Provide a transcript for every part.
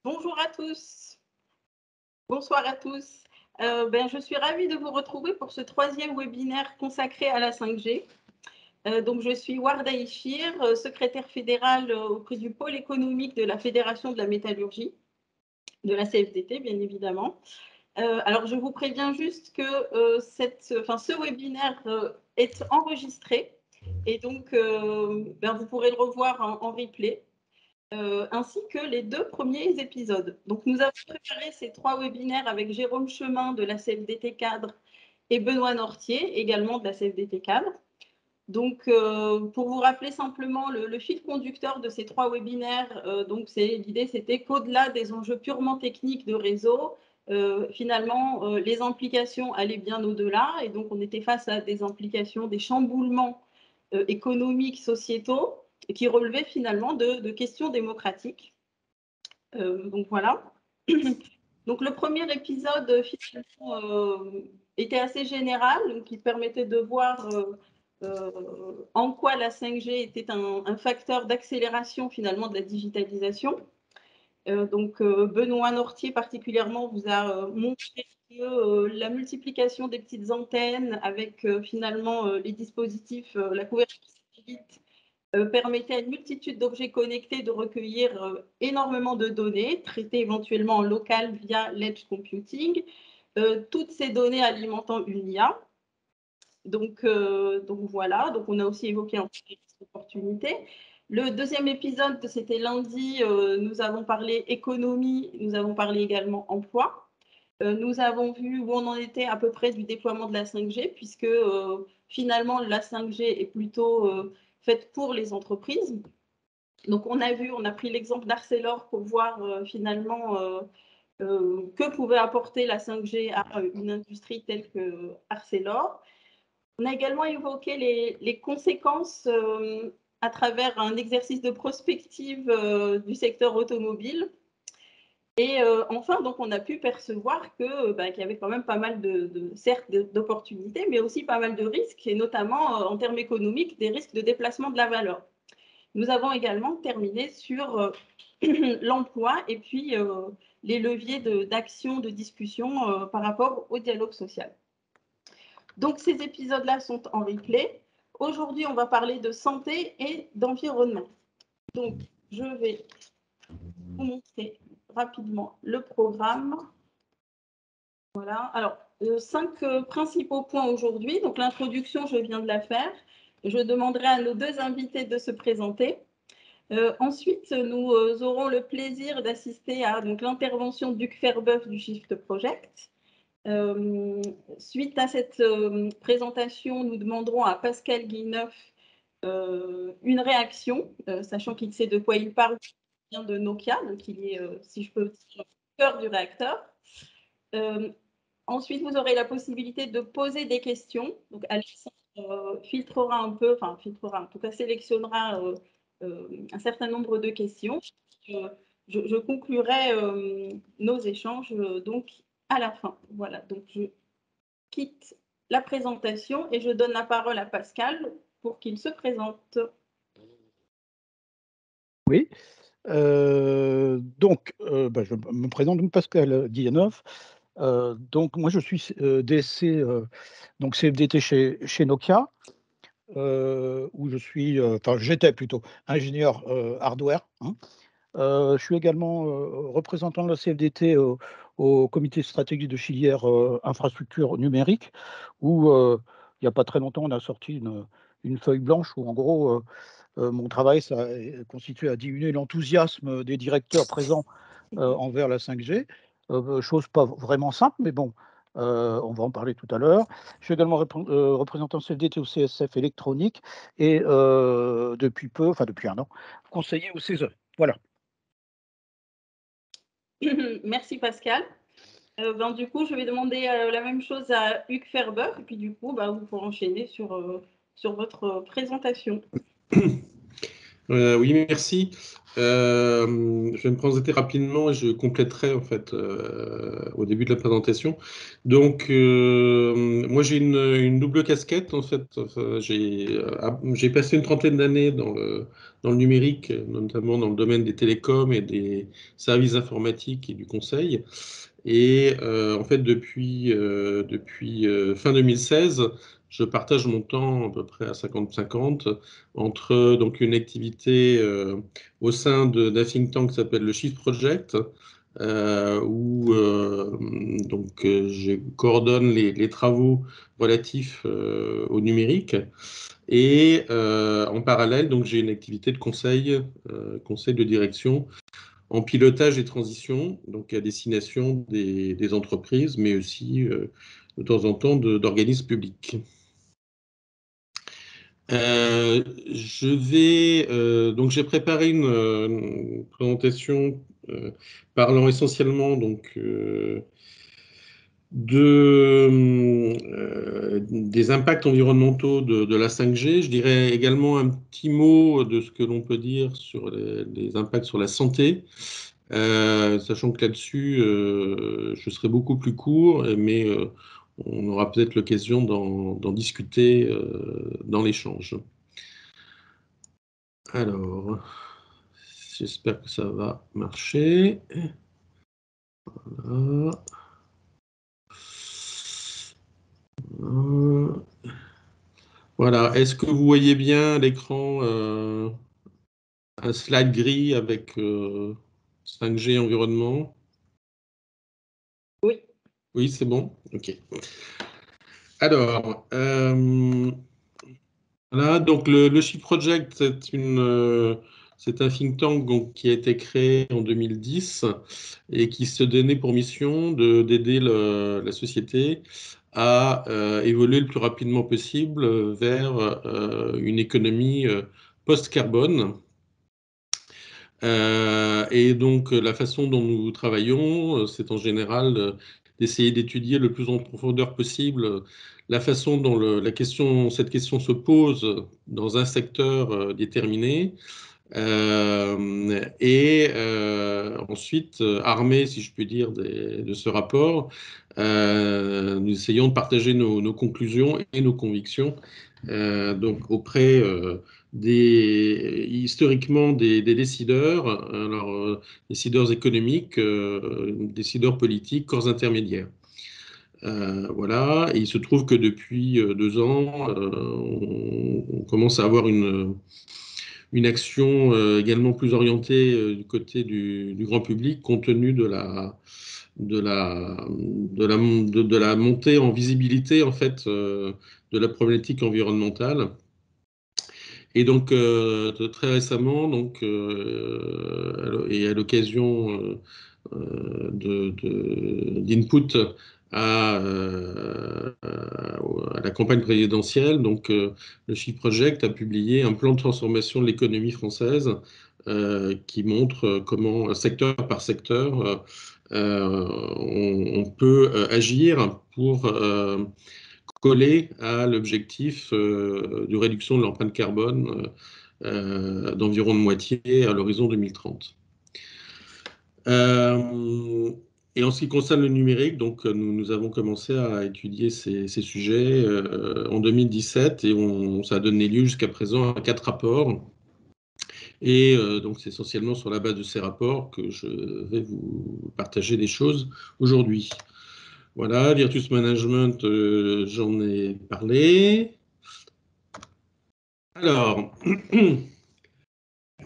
Bonjour à tous, bonsoir à tous. Je suis ravie de vous retrouver pour ce troisième webinaire consacré à la 5G. Donc, je suis Warda Ishir, secrétaire fédérale auprès du pôle économique de la Fédération de la métallurgie, de la CFDT, bien évidemment. Alors, je vous préviens juste que ce webinaire est enregistré et donc vous pourrez le revoir en replay. Ainsi que les 2 premiers épisodes. Donc, nous avons préparé ces 3 webinaires avec Jérôme Chemin de la CFDT Cadre et Benoît Nortier, également de la CFDT Cadre. Donc, pour vous rappeler simplement le fil conducteur de ces 3 webinaires, l'idée, c'était qu'au-delà des enjeux purement techniques de réseau, finalement, les implications allaient bien au-delà. Et donc, on était face à des implications, des chamboulements économiques, sociétaux, qui relevaient finalement de questions démocratiques. Donc voilà. Donc le premier épisode finalement était assez général, donc il permettait de voir en quoi la 5G était un facteur d'accélération finalement de la digitalisation. Benoît Nortier particulièrement vous a montré que la multiplication des petites antennes avec finalement les dispositifs, la couverture satellite permettait à une multitude d'objets connectés de recueillir énormément de données, traitées éventuellement en local via l'edge computing, toutes ces données alimentant une IA. Donc voilà, donc on a aussi évoqué un peu les opportunités. Le deuxième épisode, c'était lundi, nous avons parlé économie, nous avons parlé également emploi. Nous avons vu où on en était à peu près du déploiement de la 5G, puisque finalement la 5G est plutôt faite pour les entreprises. Donc on a pris l'exemple d'Arcelor pour voir finalement que pouvait apporter la 5G à une industrie telle que Arcelor. On a également évoqué les conséquences à travers un exercice de prospective du secteur automobile. Et enfin, donc, on a pu percevoir qu'il y avait quand même pas mal certes d'opportunités, mais aussi pas mal de risques, et notamment en termes économiques, des risques de déplacement de la valeur. Nous avons également terminé sur l'emploi et puis les leviers d'action, de discussion par rapport au dialogue social. Donc, ces épisodes-là sont en replay. Aujourd'hui, on va parler de santé et d'environnement. Donc, je vais vous montrer rapidement le programme. Voilà. Alors, 5 principaux points aujourd'hui. Donc, l'introduction, je viens de la faire. Je demanderai à nos 2 invités de se présenter. Ensuite, nous aurons le plaisir d'assister à l'intervention d'Hugues Ferbeuf du Shift Project. Suite à cette présentation, nous demanderons à Pascal Guilleneuf une réaction, sachant qu'il sait de quoi il parle, il vient de Nokia, donc il est, si je peux dire, au cœur du réacteur. Ensuite, vous aurez la possibilité de poser des questions. Donc, Alexandre filtrera un peu, enfin filtrera, en tout cas sélectionnera un certain nombre de questions. Je conclurai nos échanges donc à la fin. Voilà, donc je quitte la présentation et je donne la parole à Pascal pour qu'il se présente. Oui, je me présente, donc Pascal Guilleneuf. Donc moi je suis DSC, donc CFDT chez Nokia, où je suis, j'étais plutôt ingénieur hardware, hein. Je suis également représentant de la CFDT au comité stratégique de filière infrastructure numérique, où il n'y a pas très longtemps on a sorti une feuille blanche où en gros mon travail ça a constitué à diminuer l'enthousiasme des directeurs présents envers la 5G, chose pas vraiment simple, mais bon, on va en parler tout à l'heure. Je suis également représentant CFDT au CSF électronique et depuis 1 an, conseiller au CESE. Voilà. Merci Pascal. Du coup, je vais demander la même chose à Hugues Ferber, et puis du coup, vous pourrez enchaîner sur votre présentation. Oui, merci. Je vais me présenter rapidement et je compléterai en fait au début de la présentation. Donc, moi j'ai une double casquette en fait. Enfin, j'ai passé une trentaine d'années dans le numérique, notamment dans le domaine des télécoms et des services informatiques et du conseil. Et en fait, depuis fin 2016, je partage mon temps à peu près à 50-50 entre donc une activité au sein d'un think tank qui s'appelle le Shift Project, où je coordonne les travaux relatifs au numérique. Et en parallèle, donc j'ai une activité de conseil de direction en pilotage et transition, donc à destination des entreprises, mais aussi de temps en temps d'organismes publics. Donc j'ai préparé une présentation parlant essentiellement donc des impacts environnementaux de la 5G. Je dirais également un petit mot de ce que l'on peut dire sur les impacts sur la santé, sachant que là-dessus, je serai beaucoup plus court, mais on aura peut-être l'occasion d'en discuter dans l'échange. Alors, j'espère que ça va marcher. Voilà. Voilà. Est-ce que vous voyez bien à l'écran un slide gris avec 5G environnement? Oui. Oui, c'est bon? OK. Alors, voilà, donc le Shift Project, c'est un think tank donc, qui a été créé en 2010 et qui se donnait pour mission d'aider la société à évoluer le plus rapidement possible vers une économie post-carbone. Et donc, la façon dont nous travaillons, c'est en général d'essayer d'étudier le plus en profondeur possible la façon dont cette question se pose dans un secteur déterminé. Et ensuite, armé, si je puis dire, de ce rapport, nous essayons de partager nos conclusions et nos convictions donc auprès historiquement des décideurs, alors décideurs économiques, décideurs politiques, corps intermédiaires. Voilà, et il se trouve que depuis 2 ans, on commence à avoir une action également plus orientée du côté du grand public, compte tenu de la montée en visibilité en fait de la problématique environnementale. Et donc très récemment, donc, et à l'occasion d'input à la campagne présidentielle, donc le Shift Project a publié un plan de transformation de l'économie française qui montre comment, secteur par secteur, on peut agir pour coller à l'objectif de réduction de l'empreinte carbone d'environ de moitié à l'horizon 2030. Et en ce qui concerne le numérique, donc nous avons commencé à étudier ces sujets en 2017 et ça a donné lieu jusqu'à présent à 4 rapports. Et donc c'est essentiellement sur la base de ces rapports que je vais vous partager des choses aujourd'hui. Voilà, Virtus Management, j'en ai parlé. Alors,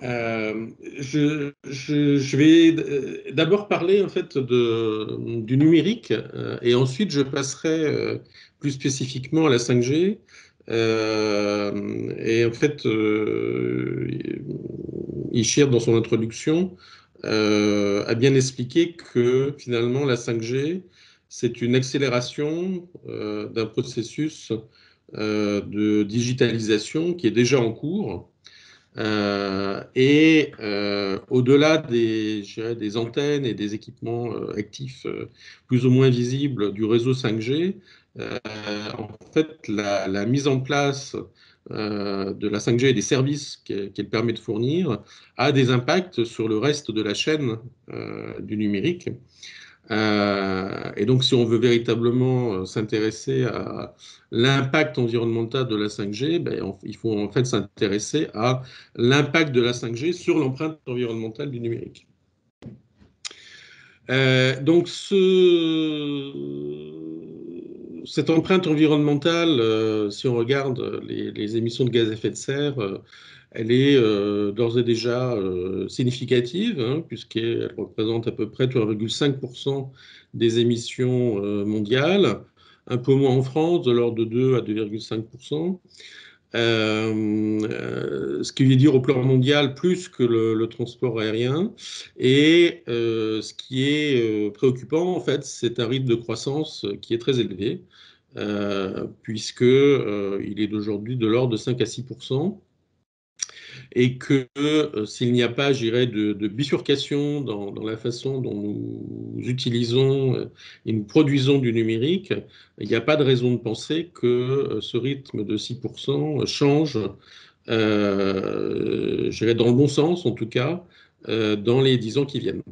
je vais d'abord parler en fait du numérique et ensuite je passerai plus spécifiquement à la 5G. Et en fait, Ishir, dans son introduction, a bien expliqué que finalement la 5G, c'est une accélération d'un processus de digitalisation qui est déjà en cours. Et au-delà des antennes et des équipements actifs plus ou moins visibles du réseau 5G, en fait, la mise en place de la 5G et des services qu'elle permet de fournir a des impacts sur le reste de la chaîne du numérique. Et donc, si on veut véritablement s'intéresser à l'impact environnemental de la 5G, ben, il faut en fait s'intéresser à l'impact de la 5G sur l'empreinte environnementale du numérique. Donc, cette empreinte environnementale, si on regarde les émissions de gaz à effet de serre, elle est d'ores et déjà significative, hein, puisqu'elle représente à peu près 3,5% des émissions mondiales, un peu moins en France, de l'ordre de 2 à 2,5%. Ce qui veut dire au plan mondial plus que le transport aérien. Et ce qui est préoccupant, en fait, c'est un rythme de croissance qui est très élevé, puisqu'il est d'aujourd'hui de l'ordre de 5 à 6%. Et que s'il n'y a pas, je dirais, de bifurcation dans la façon dont nous utilisons et nous produisons du numérique, il n'y a pas de raison de penser que ce rythme de 6% change, je dirais, dans le bon sens, en tout cas, dans les 10 ans qui viennent.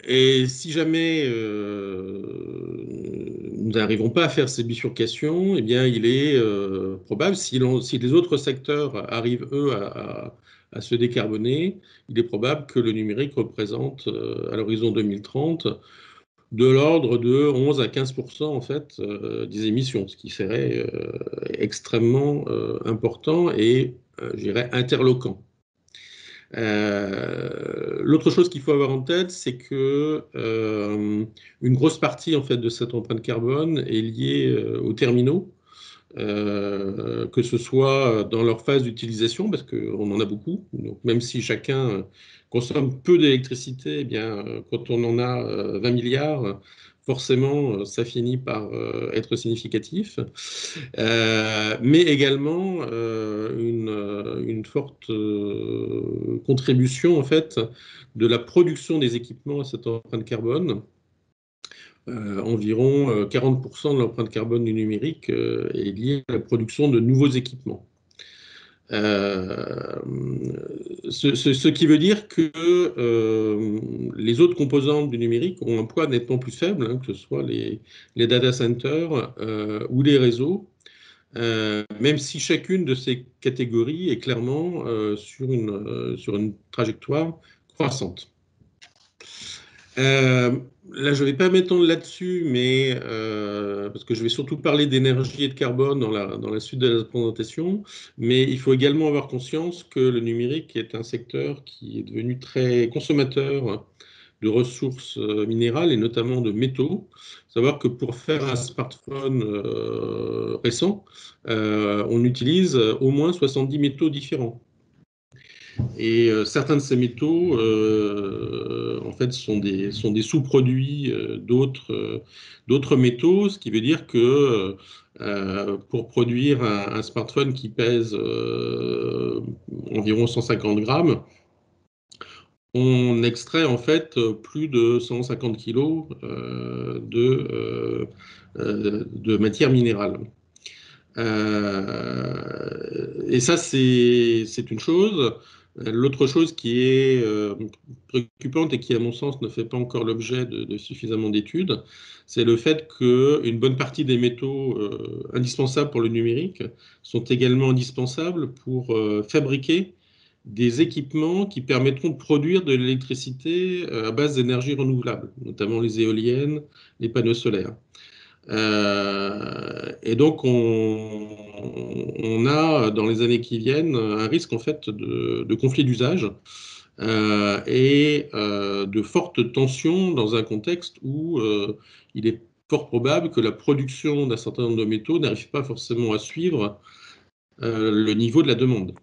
Et si jamais nous n'arrivons pas à faire ces bifurcations, eh bien, il est probable, si les autres secteurs arrivent, eux, à se décarboner, il est probable que le numérique représente, à l'horizon 2030, de l'ordre de 11 à 15% en fait, des émissions, ce qui serait extrêmement important et, je dirais, interloquant. L'autre chose qu'il faut avoir en tête, c'est que une grosse partie en fait de cette empreinte carbone est liée aux terminaux, que ce soit dans leur phase d'utilisation, parce qu'on en a beaucoup. Donc même si chacun consomme peu d'électricité, eh bien quand on en a 20 milliards, forcément, ça finit par être significatif, mais également une forte contribution en fait de la production des équipements à cette empreinte carbone. Environ 40% de l'empreinte carbone du numérique est liée à la production de nouveaux équipements. Ce qui veut dire que les autres composantes du numérique ont un poids nettement plus faible, hein, que ce soit les data centers ou les réseaux, même si chacune de ces catégories est clairement sur une trajectoire croissante. Là, je ne vais pas m'étendre là-dessus, mais parce que je vais surtout parler d'énergie et de carbone dans la suite de la présentation, mais il faut également avoir conscience que le numérique est un secteur qui est devenu très consommateur de ressources minérales et notamment de métaux. Savoir que pour faire un smartphone récent, on utilise au moins 70 métaux différents. Et certains de ces métaux, en fait, sont des sous-produits d'autres métaux, ce qui veut dire que pour produire un smartphone qui pèse environ 150 grammes, on extrait en fait plus de 150 kilos de matière minérale. Et ça, c'est une chose. L'autre chose qui est préoccupante et qui, à mon sens, ne fait pas encore l'objet de suffisamment d'études, c'est le fait qu'une bonne partie des métaux indispensables pour le numérique sont également indispensables pour fabriquer des équipements qui permettront de produire de l'électricité à base d'énergie renouvelable, notamment les éoliennes, les panneaux solaires. Et donc, on a, dans les années qui viennent, un risque en fait de conflit d'usage et de fortes tensions dans un contexte où il est fort probable que la production d'un certain nombre de métaux n'arrive pas forcément à suivre le niveau de la demande.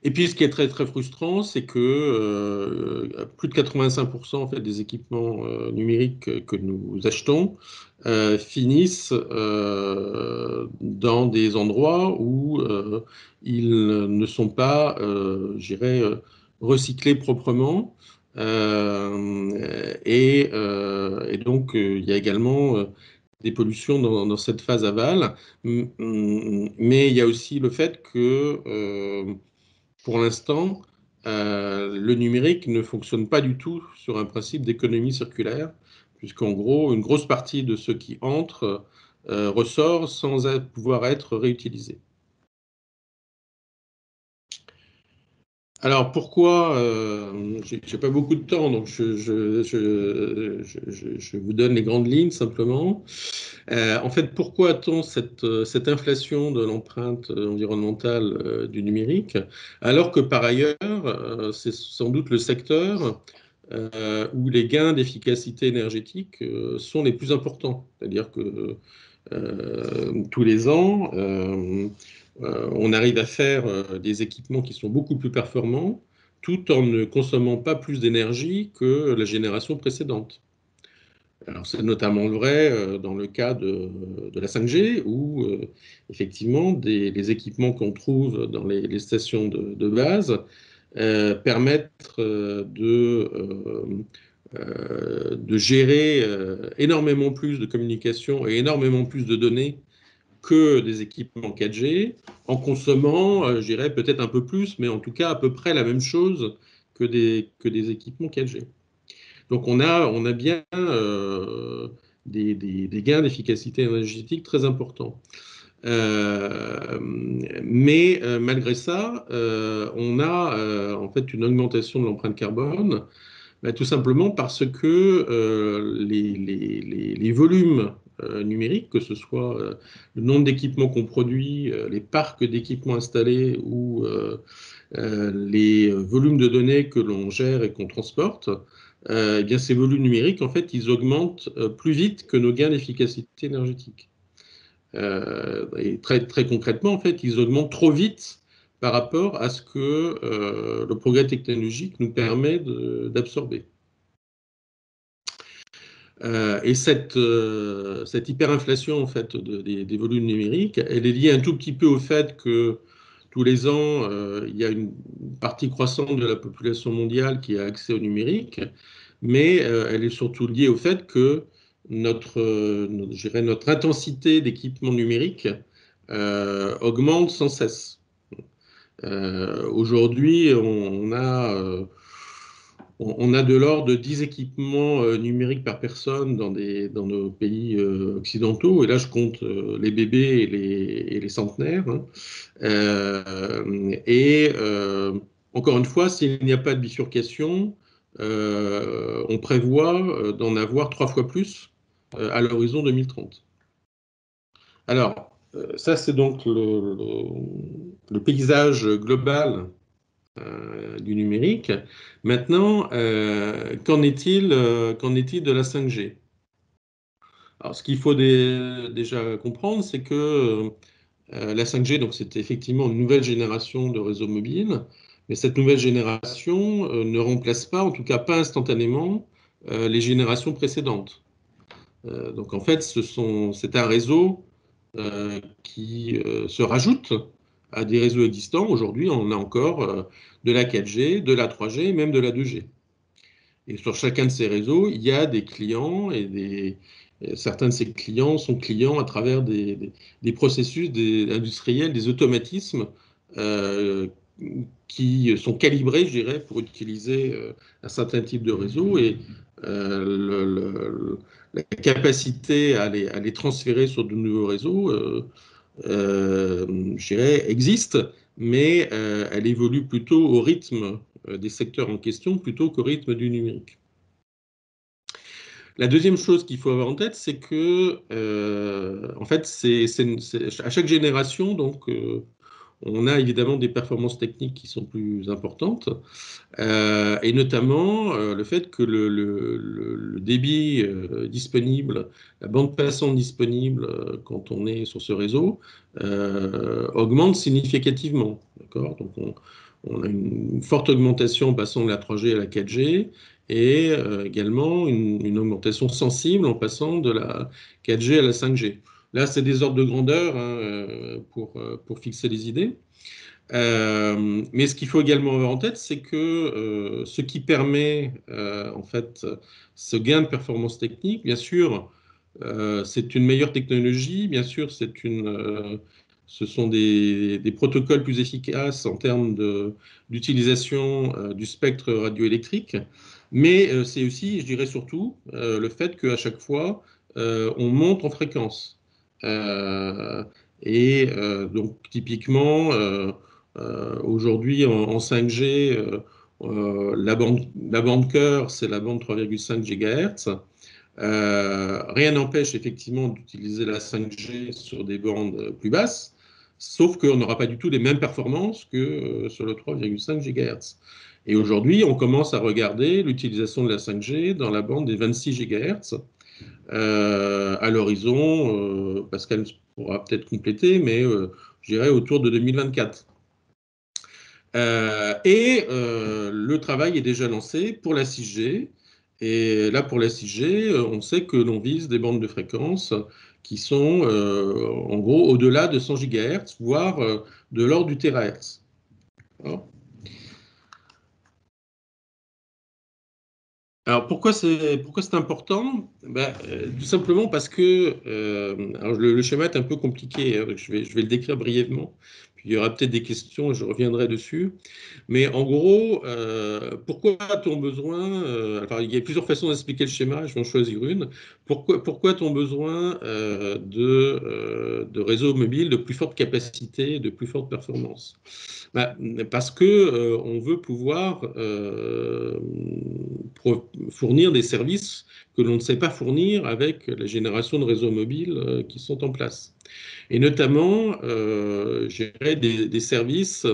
Et puis, ce qui est très, très frustrant, c'est que plus de 85% en fait, des équipements numériques que nous achetons finissent dans des endroits où ils ne sont pas, je dirais, recyclés proprement. Et donc, il y a également des pollutions dans cette phase aval. Mais il y a aussi le fait que, pour l'instant, le numérique ne fonctionne pas du tout sur un principe d'économie circulaire, puisqu'en gros, une grosse partie de ce qui entre ressort sans pouvoir être réutilisé. Alors pourquoi, j'ai pas beaucoup de temps, donc je vous donne les grandes lignes simplement. En fait, pourquoi a-t-on cette inflation de l'empreinte environnementale du numérique, alors que par ailleurs, c'est sans doute le secteur où les gains d'efficacité énergétique sont les plus importants. C'est-à-dire que tous les ans, on arrive à faire des équipements qui sont beaucoup plus performants, tout en ne consommant pas plus d'énergie que la génération précédente. Alors, c'est notamment vrai dans le cas de la 5G, où effectivement, les équipements qu'on trouve dans les stations de base permettent de gérer énormément plus de communication et énormément plus de données que des équipements 4G, en consommant, je dirais, peut-être un peu plus, mais en tout cas à peu près la même chose que des équipements 4G. Donc on a bien des gains d'efficacité énergétique très importants. Mais malgré ça, on a en fait une augmentation de l'empreinte carbone, tout simplement parce que les volumes numériques, que ce soit le nombre d'équipements qu'on produit, les parcs d'équipements installés ou les volumes de données que l'on gère et qu'on transporte, eh bien ces volumes numériques, en fait, ils augmentent plus vite que nos gains d'efficacité énergétique. Et très concrètement, en fait, ils augmentent trop vite par rapport à ce que le progrès technologique nous permet d'absorber. Et cette hyperinflation en fait, des volumes numériques, elle est liée un tout petit peu au fait que tous les ans, il y a une partie croissante de la population mondiale qui a accès au numérique, mais elle est surtout liée au fait que notre intensité d'équipement numérique augmente sans cesse. Aujourd'hui, on a de l'ordre de 10 équipements numériques par personne dans nos pays occidentaux. Et là, je compte les bébés et les centenaires. Hein. Encore une fois, s'il n'y a pas de bifurcation, on prévoit d'en avoir 3 fois plus à l'horizon 2030. Alors, ça, c'est donc le paysage global du numérique. Maintenant, qu'en est-il de la 5G? Alors, ce qu'il faut déjà comprendre, c'est que la 5G, donc, c'est effectivement une nouvelle génération de réseaux mobiles, mais cette nouvelle génération ne remplace pas, en tout cas pas instantanément, les générations précédentes. Donc, en fait, c'est un réseau qui se rajoute à des réseaux existants. Aujourd'hui, on a encore de la 4G, de la 3G et même de la 2G. Et sur chacun de ces réseaux, il y a des clients et certains de ces clients sont clients à travers des processus industriels, des automatismes qui sont calibrés, je dirais, pour utiliser un certain type de réseau. Et la capacité à les transférer sur de nouveaux réseaux, je dirais, existe, mais elle évolue plutôt au rythme des secteurs en question plutôt qu'au rythme du numérique. La deuxième chose qu'il faut avoir en tête, c'est que, en fait, à chaque génération, donc, on a évidemment des performances techniques qui sont plus importantes, et notamment le fait que le débit disponible, la bande passante disponible quand on est sur ce réseau, augmente significativement. D'accord ? Donc on a une forte augmentation en passant de la 3G à la 4G, et également une augmentation sensible en passant de la 4G à la 5G. Là, c'est des ordres de grandeur hein, pour fixer les idées. Mais ce qu'il faut également avoir en tête, c'est que ce qui permet en fait ce gain de performance technique, bien sûr, c'est une meilleure technologie, bien sûr, ce sont des protocoles plus efficaces en termes d'utilisation du spectre radioélectrique, mais c'est aussi, je dirais surtout, le fait qu'à chaque fois, on monte en fréquence. Euh, donc, typiquement, aujourd'hui, en 5G, la bande cœur, c'est la bande 3,5 GHz. Rien n'empêche effectivement d'utiliser la 5G sur des bandes plus basses, sauf qu'on n'aura pas du tout les mêmes performances que sur le 3,5 GHz. Et aujourd'hui, on commence à regarder l'utilisation de la 5G dans la bande des 26 GHz à l'horizon, Pascal pourra peut-être compléter, mais je dirais autour de 2024. Le travail est déjà lancé pour la 6G. Et là, pour la 6G, on sait que l'on vise des bandes de fréquences qui sont en gros au-delà de 100 GHz, voire de l'ordre du THz. Alors pourquoi c'est important? Tout simplement parce que alors le schéma est un peu compliqué, hein, je vais le décrire brièvement, puis il y aura peut-être des questions et je reviendrai dessus. Mais en gros, pourquoi a-t-on besoin, enfin, il y a plusieurs façons d'expliquer le schéma, je vais en choisir une. Pourquoi a-t-on besoin de réseaux mobiles de plus forte capacité, de plus forte performance? Parce que on veut pouvoir fournir des services que l'on ne sait pas fournir avec la génération de réseaux mobiles qui sont en place. Et notamment, des services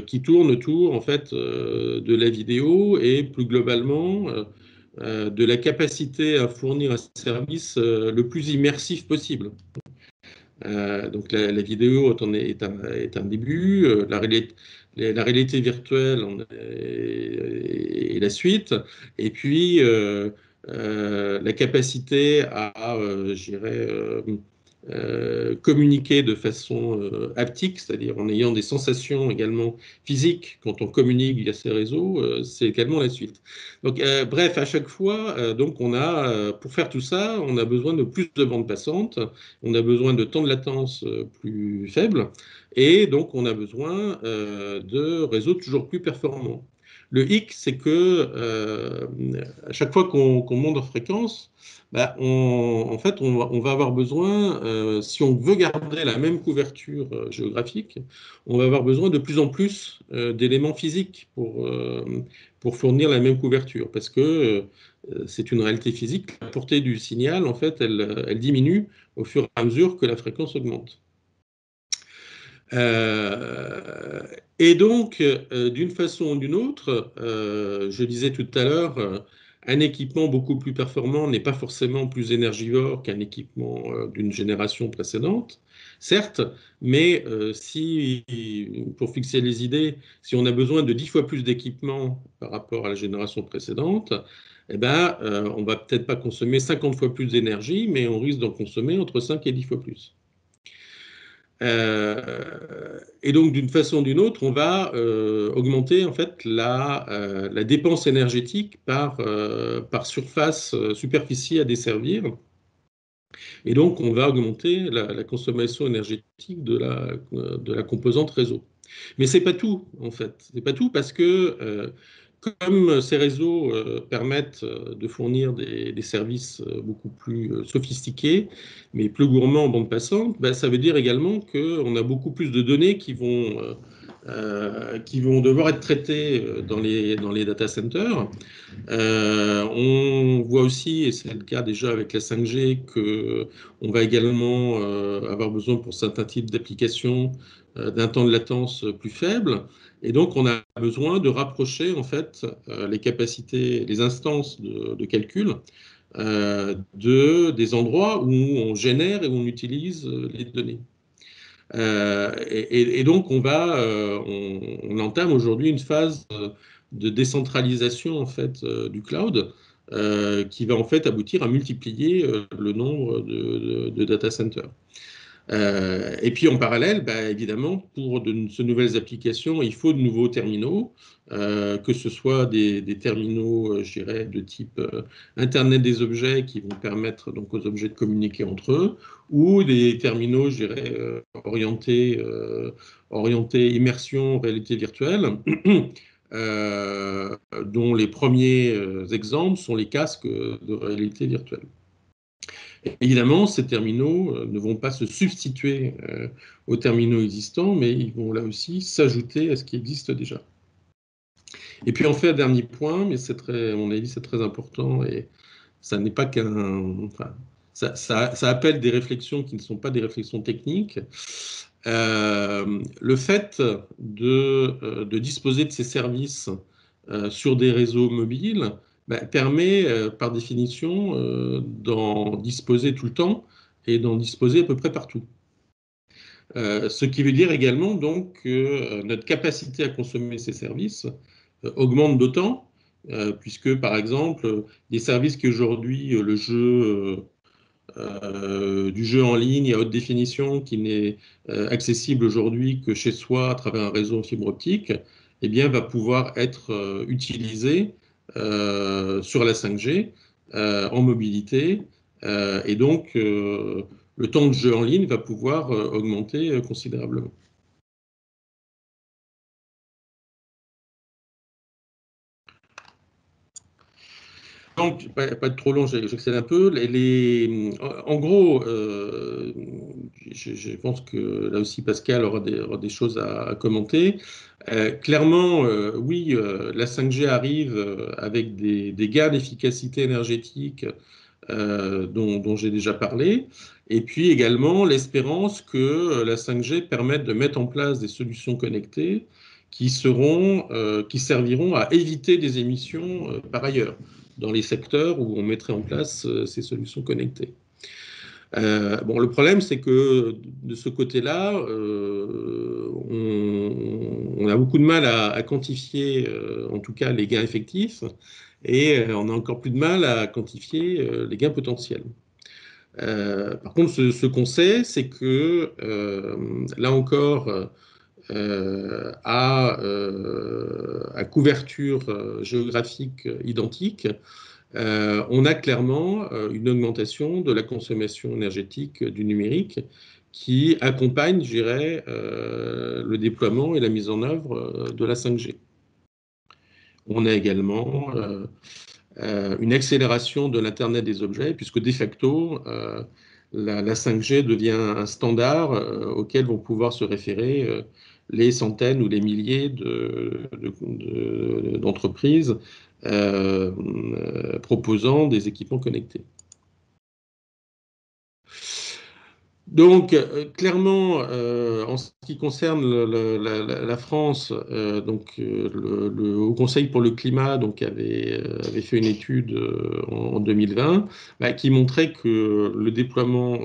qui tournent autour en fait, de la vidéo et plus globalement de la capacité à fournir un service le plus immersif possible. Donc la vidéo est un début, la réalité virtuelle est la suite, et puis la capacité à, je dirais, communiquer de façon haptique, c'est-à-dire en ayant des sensations également physiques quand on communique via ces réseaux, c'est également la suite. Donc, bref, à chaque fois, donc pour faire tout ça, on a besoin de plus de bandes passantes, on a besoin de temps de latence plus faible, et donc on a besoin de réseaux toujours plus performants. Le hic, c'est que à chaque fois qu'on monte en fréquence, en fait, on va avoir besoin, si on veut garder la même couverture géographique, on va avoir besoin de plus en plus d'éléments physiques pour fournir la même couverture, parce que c'est une réalité physique. La portée du signal, en fait, elle diminue au fur et à mesure que la fréquence augmente. Et donc, d'une façon ou d'une autre, je disais tout à l'heure, un équipement beaucoup plus performant n'est pas forcément plus énergivore qu'un équipement d'une génération précédente, certes, mais pour fixer les idées, si on a besoin de 10 fois plus d'équipement par rapport à la génération précédente, eh ben, on va peut-être pas consommer 50 fois plus d'énergie, mais on risque d'en consommer entre 5 et 10 fois plus. Et donc, d'une façon ou d'une autre, on va augmenter en fait la dépense énergétique par superficie à desservir. Et donc, on va augmenter la consommation énergétique de la composante réseau. Mais c'est pas tout, en fait. C'est pas tout parce que comme ces réseaux permettent de fournir des services beaucoup plus sophistiqués, mais plus gourmands en bande passante, ça veut dire également qu'on a beaucoup plus de données qui vont devoir être traitées dans les data centers. On voit aussi, et c'est le cas déjà avec la 5G, qu'on va également avoir besoin pour certains types d'applications d'un temps de latence plus faible. Et donc, on a besoin de rapprocher en fait les capacités, les instances de calcul des endroits où on génère et où on utilise les données. Et donc, on entame aujourd'hui une phase de décentralisation en fait du cloud qui va en fait aboutir à multiplier le nombre de data centers. Et puis en parallèle, évidemment, pour ces nouvelles applications, il faut de nouveaux terminaux, que ce soit des terminaux, je dirais, de type Internet des objets qui vont permettre donc aux objets de communiquer entre eux, ou des terminaux, je dirais, orientés immersion, réalité virtuelle, dont les premiers exemples sont les casques de réalité virtuelle. Évidemment, ces terminaux ne vont pas se substituer aux terminaux existants, mais ils vont là aussi s'ajouter à ce qui existe déjà. Et puis, en fait, un dernier point, mais à mon avis, c'est très important, et ça n'est pas qu'un... Enfin, ça appelle des réflexions qui ne sont pas des réflexions techniques. Le fait de disposer de ces services sur des réseaux mobiles permet, par définition, d'en disposer tout le temps et d'en disposer à peu près partout. Ce qui veut dire également donc que notre capacité à consommer ces services augmente d'autant, puisque par exemple, des services qui aujourd'hui, le jeu du jeu en ligne à haute définition qui n'est accessible aujourd'hui que chez soi à travers un réseau en fibre optique, eh bien, va pouvoir être utilisé sur la 5G en mobilité. Et donc, le temps de jeu en ligne va pouvoir augmenter considérablement. Donc, pas de trop long, j'accélère un peu. En gros, je pense que là aussi Pascal aura des choses à commenter. Clairement, oui, la 5G arrive avec des gains d'efficacité énergétique dont j'ai déjà parlé, et puis également l'espérance que la 5G permette de mettre en place des solutions connectées qui serviront à éviter des émissions par ailleurs, dans les secteurs où on mettrait en place ces solutions connectées. Bon, le problème, c'est que de ce côté-là, on a beaucoup de mal à quantifier, en tout cas, les gains effectifs, et on a encore plus de mal à quantifier les gains potentiels. Par contre, ce qu'on sait, c'est que, là encore, à couverture géographique identique, on a clairement une augmentation de la consommation énergétique du numérique qui accompagne, je dirais, le déploiement et la mise en œuvre de la 5G. On a également une accélération de l'Internet des objets, puisque de facto, la 5G devient un standard auquel vont pouvoir se référer les centaines ou les milliers d'entreprises proposant des équipements connectés. Donc, clairement, en ce qui concerne la France, le Haut Conseil pour le climat avait fait une étude en 2020 qui montrait que le déploiement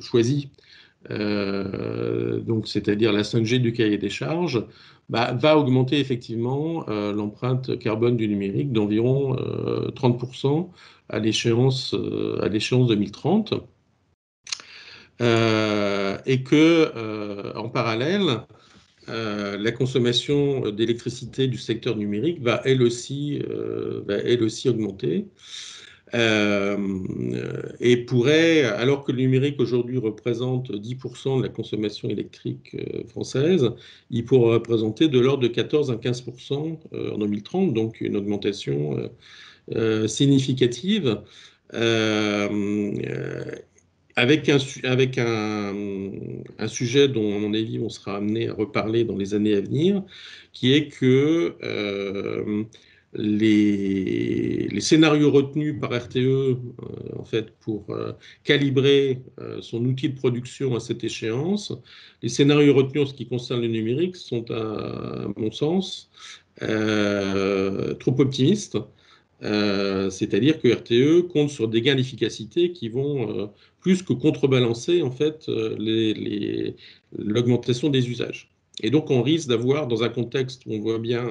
choisi, c'est-à-dire la 5G du cahier des charges, va augmenter effectivement l'empreinte carbone du numérique d'environ 30% à l'échéance 2030. Et que, en parallèle, la consommation d'électricité du secteur numérique va elle aussi augmenter. Et pourrait, alors que le numérique aujourd'hui représente 10% de la consommation électrique française, il pourrait représenter de l'ordre de 14 à 15% en 2030, donc une augmentation significative. Avec un sujet dont, à mon avis, on sera amené à reparler dans les années à venir, qui est que les scénarios retenus par RTE, en fait, pour calibrer son outil de production à cette échéance, les scénarios retenus en ce qui concerne le numérique sont, à mon sens, trop optimistes. C'est-à-dire que RTE compte sur des gains d'efficacité qui vont plus que contrebalancer en fait l'augmentation des usages. Et donc on risque d'avoir, dans un contexte où on voit bien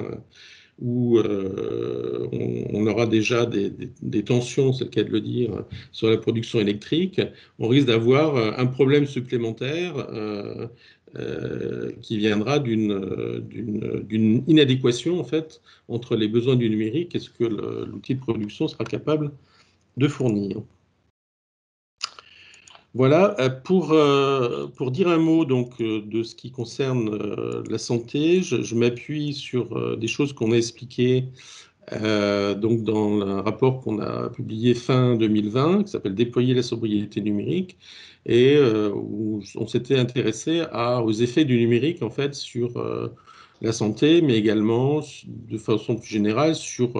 où on aura déjà des tensions, c'est le cas de le dire, sur la production électrique, on risque d'avoir un problème supplémentaire qui viendra d'une inadéquation en fait entre les besoins du numérique et ce que l'outil de production sera capable de fournir. Voilà, pour dire un mot donc, de ce qui concerne la santé, je m'appuie sur des choses qu'on a expliquées donc dans un rapport qu'on a publié fin 2020, qui s'appelle Déployer la sobriété numérique, et où on s'était intéressé aux effets du numérique en fait sur la santé, mais également de façon plus générale sur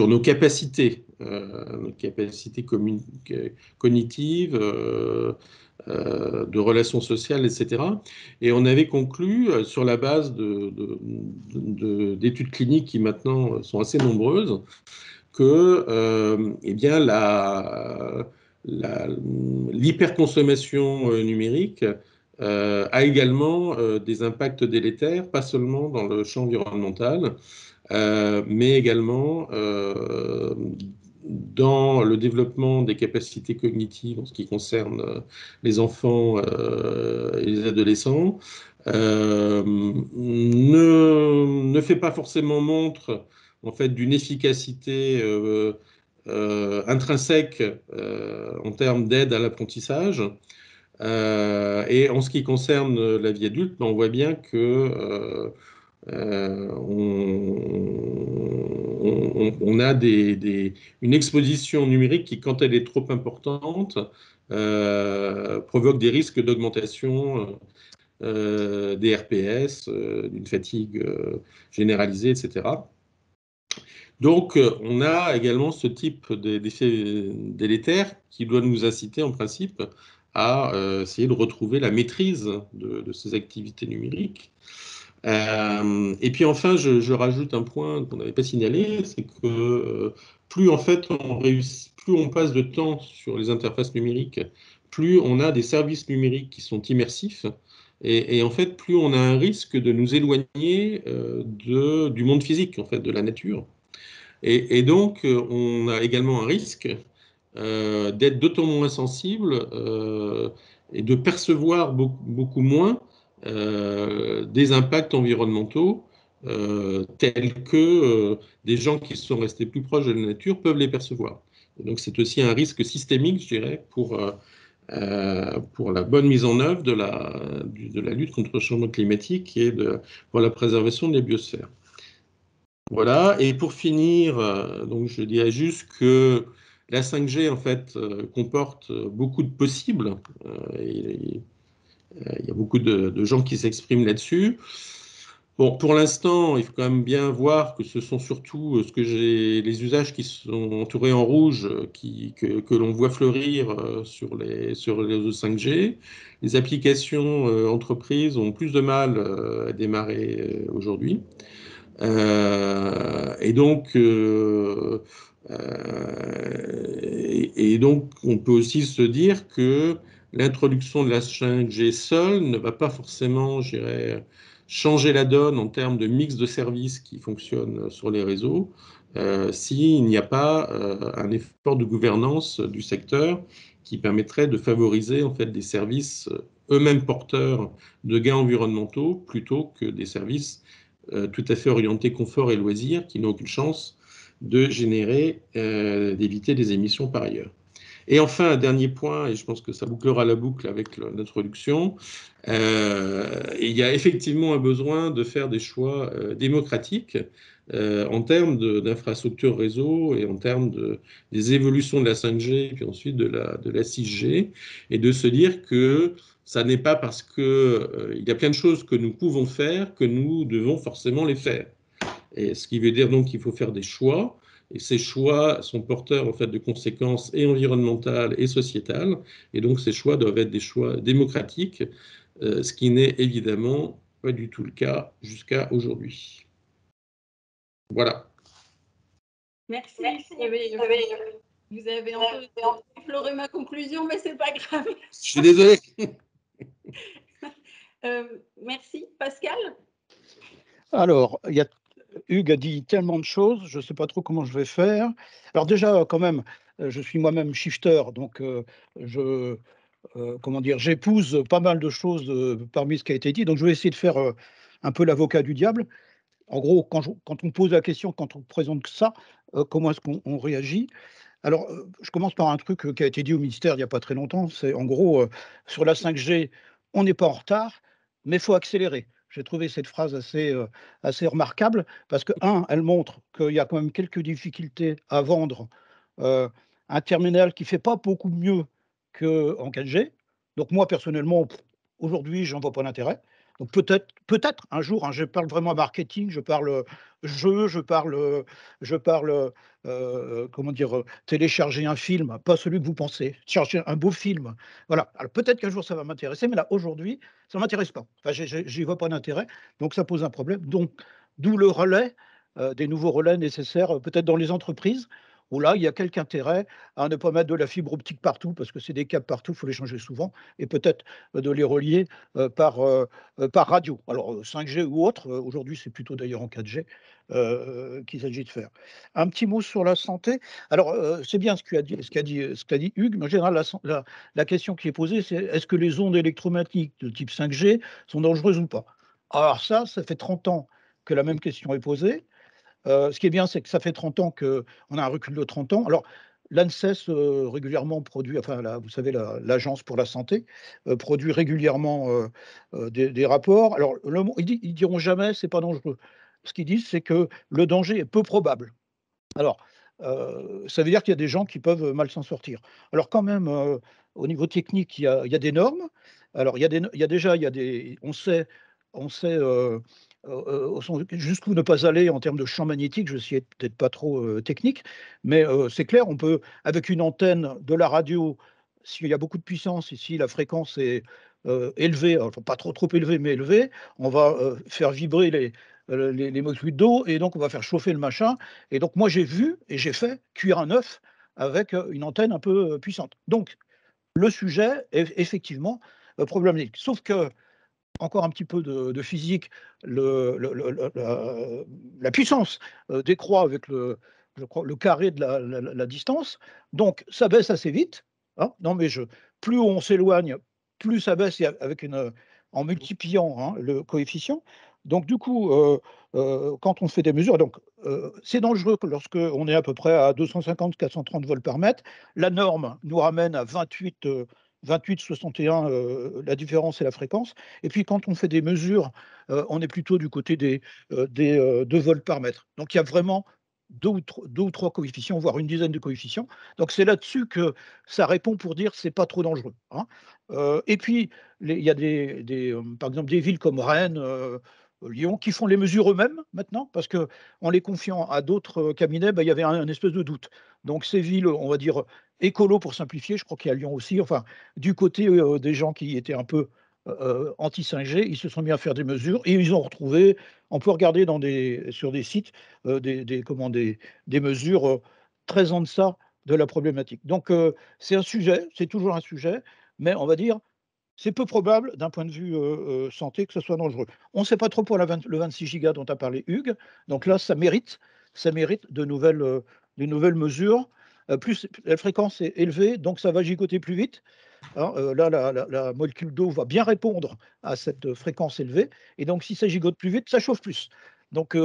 nos capacités cognitives, de relations sociales, etc. Et on avait conclu, sur la base d'études cliniques qui maintenant sont assez nombreuses, que eh bien, l'hyperconsommation numérique a également des impacts délétères, pas seulement dans le champ environnemental, mais également dans le développement des capacités cognitives en ce qui concerne les enfants et les adolescents, ne fait pas forcément montre en fait d'une efficacité intrinsèque en termes d'aide à l'apprentissage. Et en ce qui concerne la vie adulte, on voit bien que on a une exposition numérique qui, quand elle est trop importante, provoque des risques d'augmentation des RPS, d'une fatigue généralisée, etc. Donc, on a également ce type d'effet délétère qui doit nous inciter, en principe, à essayer de retrouver la maîtrise de ces activités numériques. Et puis enfin, je rajoute un point qu'on n'avait pas signalé, c'est que plus en fait plus on passe de temps sur les interfaces numériques, plus on a des services numériques qui sont immersifs, et en fait, plus on a un risque de nous éloigner du monde physique, en fait, de la nature. Et donc, on a également un risque d'être d'autant moins sensible et de percevoir beaucoup moins des impacts environnementaux tels que des gens qui sont restés plus proches de la nature peuvent les percevoir. Et donc, c'est aussi un risque systémique, je dirais, pour la bonne mise en œuvre de la lutte contre le changement climatique et pour la préservation des biosphères. Voilà, et pour finir, donc je dirais juste que la 5G, en fait, comporte beaucoup de possibles. Il y a beaucoup de gens qui s'expriment là-dessus. Bon, pour l'instant, il faut quand même bien voir que ce sont surtout les usages qui sont entourés en rouge que l'on voit fleurir sur les réseaux 5G. Les applications entreprises ont plus de mal à démarrer aujourd'hui. Et donc, on peut aussi se dire que l'introduction de la 5G seule ne va pas forcément, je dirais, changer la donne en termes de mix de services qui fonctionnent sur les réseaux, s'il n'y a pas un effort de gouvernance du secteur qui permettrait de favoriser en fait des services eux-mêmes porteurs de gains environnementaux plutôt que des services tout à fait orientés confort et loisirs qui n'ont aucune chance de générer, d'éviter des émissions par ailleurs. Et enfin, un dernier point, et je pense que ça bouclera la boucle avec l'introduction, il y a effectivement un besoin de faire des choix démocratiques en termes d'infrastructures réseau et en termes des évolutions de la 5G, puis ensuite de la 6G, et de se dire que ça n'est pas parce qu'il y a plein de choses que nous pouvons faire que nous devons forcément les faire. Et ce qui veut dire donc qu'il faut faire des choix. Et ces choix sont porteurs en fait de conséquences et environnementales et sociétales. Et donc ces choix doivent être des choix démocratiques, ce qui n'est évidemment pas du tout le cas jusqu'à aujourd'hui. Voilà. Merci. Vous avez un peu effleuré ma conclusion, mais c'est pas grave. Je suis désolé. Merci. Pascal? Alors, Hugues a dit tellement de choses, je ne sais pas trop comment je vais faire. Alors déjà, quand même, je suis moi-même shifter, donc je, comment dire, j'épouse pas mal de choses parmi ce qui a été dit, donc je vais essayer de faire un peu l'avocat du diable. En gros, quand on pose la question, quand on présente ça, comment est-ce qu'on réagit? Alors, je commence par un truc qui a été dit au ministère il n'y a pas très longtemps. C'est en gros, sur la 5G, on n'est pas en retard, mais il faut accélérer. J'ai trouvé cette phrase assez remarquable parce que, elle montre qu'il y a quand même quelques difficultés à vendre euh, un terminal qui ne fait pas beaucoup mieux qu'en 4G. Donc, moi, personnellement, aujourd'hui, j'en vois pas l'intérêt. Donc, peut-être un jour, hein, je parle vraiment marketing, je parle jeu, je parle comment dire, télécharger un film, pas celui que vous pensez, chercher un beau film. Voilà. Alors peut-être qu'un jour ça va m'intéresser, mais là aujourd'hui, ça ne m'intéresse pas. Enfin, j'y vois pas d'intérêt, donc ça pose un problème. Donc, d'où le relais, des nouveaux relais nécessaires, peut-être dans les entreprises, où là, il y a quelque intérêt à ne pas mettre de la fibre optique partout, parce que c'est des câbles partout, il faut les changer souvent, et peut-être de les relier par radio. Alors 5G ou autre, aujourd'hui c'est plutôt d'ailleurs en 4G qu'il s'agit de faire. Un petit mot sur la santé. Alors, c'est bien ce qu'a dit Hugues, mais en général, la question qui est posée, c'est est-ce que les ondes électromagnétiques de type 5G sont dangereuses ou pas? Alors ça fait 30 ans que la même question est posée. Ce qui est bien, c'est que ça fait 30 ans qu'on a un recul de 30 ans. Alors, l'ANSES régulièrement produit, enfin, vous savez, l'Agence pour la santé produit régulièrement des rapports. Alors, ils diront jamais c'est pas dangereux. Ce qu'ils disent, c'est que le danger est peu probable. Alors, ça veut dire qu'il y a des gens qui peuvent mal s'en sortir. Alors quand même, au niveau technique, il y a des normes. Alors il y a des on sait, jusqu'où ne pas aller en termes de champ magnétique. Je vais essayer peut-être pas trop, technique, mais c'est clair, on peut avec une antenne de la radio, s'il y a beaucoup de puissance et si la fréquence est, élevée, enfin pas trop élevée, mais élevée, on va, faire vibrer les molécules d'eau et donc on va faire chauffer le machin et donc moi j'ai vu et j'ai fait cuire un œuf avec, une antenne un peu, puissante. Donc le sujet est effectivement, problématique. Sauf que, encore un petit peu de physique, la puissance, décroît avec je crois le carré de la distance, donc ça baisse assez vite, hein. Non mais plus on s'éloigne, plus ça baisse et avec en multipliant, hein, le coefficient. Donc du coup, quand on fait des mesures donc, c'est dangereux que lorsqu'on est à peu près à 250-430 volts par mètre. La norme nous ramène à 28-61, la différence c'est la fréquence. Et puis quand on fait des mesures, on est plutôt du côté des 2 volts par mètre. Donc il y a vraiment deux ou trois coefficients, voire une dizaine de coefficients. Donc c'est là-dessus que ça répond pour dire c'est pas trop dangereux, hein. Et puis il y a par exemple des villes comme Rennes, Lyon, qui font les mesures eux-mêmes maintenant, parce que en les confiant à d'autres cabinets, il y avait un espèce de doute. Donc ces villes, on va dire écolo pour simplifier, je crois qu'il y a Lyon aussi, enfin du côté des gens qui étaient un peu anti-5G, ils se sont mis à faire des mesures et ils ont retrouvé, on peut regarder sur des sites, des mesures très en deçà de la problématique. Donc c'est un sujet, c'est toujours un sujet, mais on va dire, c'est peu probable d'un point de vue santé que ce soit dangereux. On ne sait pas trop pour le 26 gigas dont a parlé Hugues, donc là ça mérite de nouvelles mesures. Plus la fréquence est élevée, donc ça va gigoter plus vite, hein. Là, la molécule d'eau va bien répondre à cette fréquence élevée. Et donc, si ça gigote plus vite, ça chauffe plus. Donc,